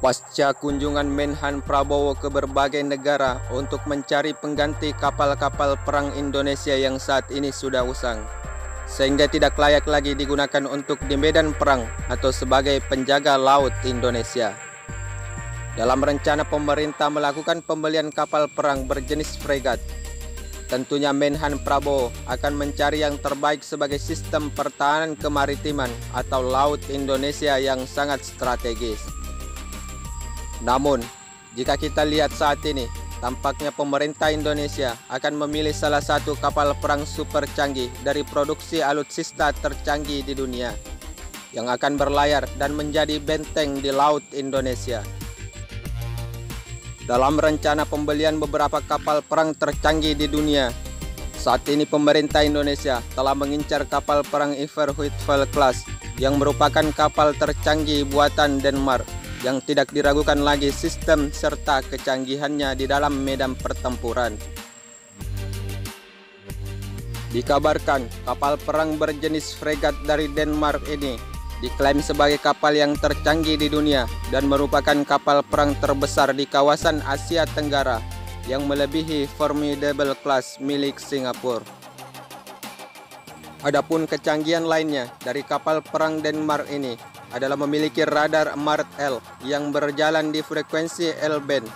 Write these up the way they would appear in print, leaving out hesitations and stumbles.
Pasca kunjungan Menhan Prabowo ke berbagai negara untuk mencari pengganti kapal-kapal perang Indonesia yang saat ini sudah usang, sehingga tidak layak lagi digunakan untuk di medan perang atau sebagai penjaga laut Indonesia. Dalam rencana pemerintah melakukan pembelian kapal perang berjenis fregat, tentunya Menhan Prabowo akan mencari yang terbaik sebagai sistem pertahanan kemaritiman atau laut Indonesia yang sangat strategis. Namun, jika kita lihat saat ini, tampaknya pemerintah Indonesia akan memilih salah satu kapal perang super canggih dari produksi alutsista tercanggih di dunia, yang akan berlayar dan menjadi benteng di laut Indonesia. Dalam rencana pembelian beberapa kapal perang tercanggih di dunia, saat ini pemerintah Indonesia telah mengincar kapal perang Iver Huitfeldt Class yang merupakan kapal tercanggih buatan Denmark yang tidak diragukan lagi sistem serta kecanggihannya di dalam medan pertempuran. Dikabarkan kapal perang berjenis fregat dari Denmark ini diklaim sebagai kapal yang tercanggih di dunia dan merupakan kapal perang terbesar di kawasan Asia Tenggara yang melebihi Formidable Class milik Singapura. Adapun kecanggihan lainnya dari kapal perang Denmark ini adalah memiliki radar MART-L yang berjalan di frekuensi L-band.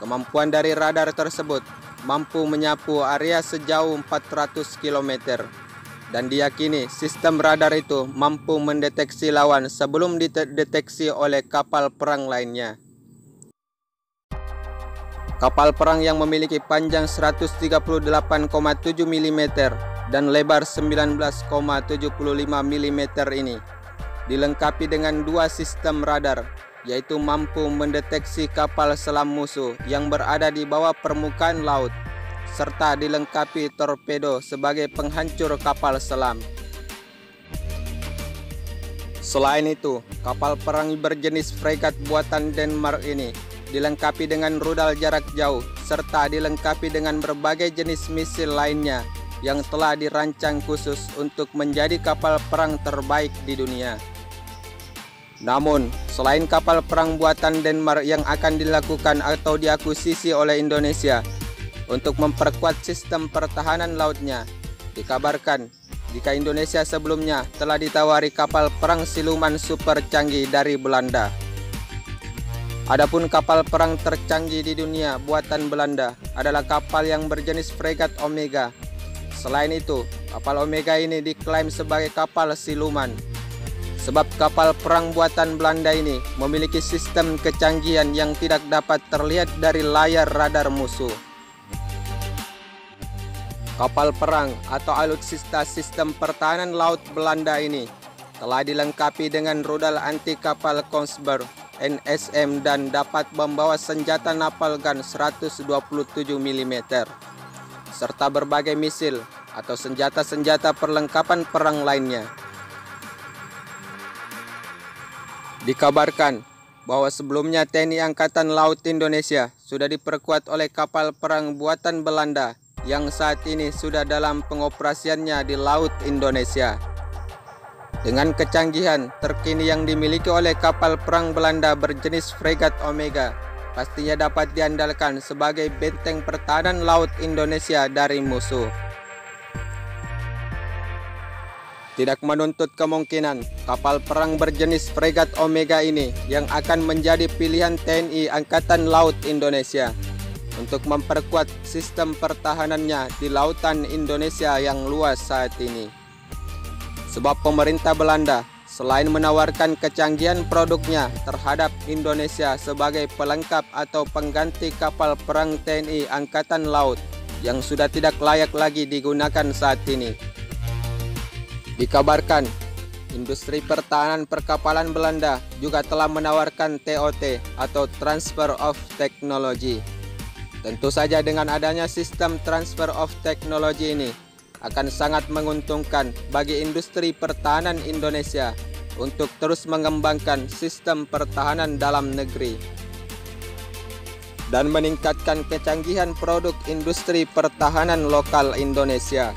Kemampuan dari radar tersebut mampu menyapu area sejauh 400 km. Dan diyakini sistem radar itu mampu mendeteksi lawan sebelum dideteksi oleh kapal perang lainnya. Kapal perang yang memiliki panjang 138,7 mm dan lebar 19,75 mm ini dilengkapi dengan dua sistem radar, yaitu mampu mendeteksi kapal selam musuh yang berada di bawah permukaan laut, serta dilengkapi torpedo sebagai penghancur kapal selam. Selain itu, kapal perang berjenis fregat buatan Denmark ini dilengkapi dengan rudal jarak jauh, serta dilengkapi dengan berbagai jenis misil lainnya yang telah dirancang khusus untuk menjadi kapal perang terbaik di dunia. Namun, selain kapal perang buatan Denmark yang akan dilakukan atau diakuisisi oleh Indonesia untuk memperkuat sistem pertahanan lautnya, dikabarkan jika Indonesia sebelumnya telah ditawari kapal perang siluman super canggih dari Belanda. Adapun kapal perang tercanggih di dunia buatan Belanda adalah kapal yang berjenis fregat Omega. Selain itu, kapal Omega ini diklaim sebagai kapal siluman, sebab kapal perang buatan Belanda ini memiliki sistem kecanggihan yang tidak dapat terlihat dari layar radar musuh. Kapal perang atau alutsista sistem pertahanan laut Belanda ini telah dilengkapi dengan rudal anti kapal Kongsberg NSM dan dapat membawa senjata napal gun 127 mm serta berbagai misil atau senjata-senjata perlengkapan perang lainnya. Dikabarkan bahwa sebelumnya TNI Angkatan Laut Indonesia sudah diperkuat oleh kapal perang buatan Belanda yang saat ini sudah dalam pengoperasiannya di Laut Indonesia. Dengan kecanggihan terkini yang dimiliki oleh kapal perang Belanda berjenis fregat Omega, pastinya dapat diandalkan sebagai benteng pertahanan laut Indonesia dari musuh. Tidak menuntut kemungkinan kapal perang berjenis fregat Omega ini yang akan menjadi pilihan TNI Angkatan Laut Indonesia untuk memperkuat sistem pertahanannya di lautan Indonesia yang luas saat ini. Sebab pemerintah Belanda selain menawarkan kecanggihan produknya terhadap Indonesia sebagai pelengkap atau pengganti kapal perang TNI Angkatan Laut yang sudah tidak layak lagi digunakan saat ini. Dikabarkan, industri pertahanan perkapalan Belanda juga telah menawarkan TOT atau Transfer of Technology. Tentu saja dengan adanya sistem Transfer of Technology ini akan sangat menguntungkan bagi industri pertahanan Indonesia untuk terus mengembangkan sistem pertahanan dalam negeri dan meningkatkan kecanggihan produk industri pertahanan lokal Indonesia.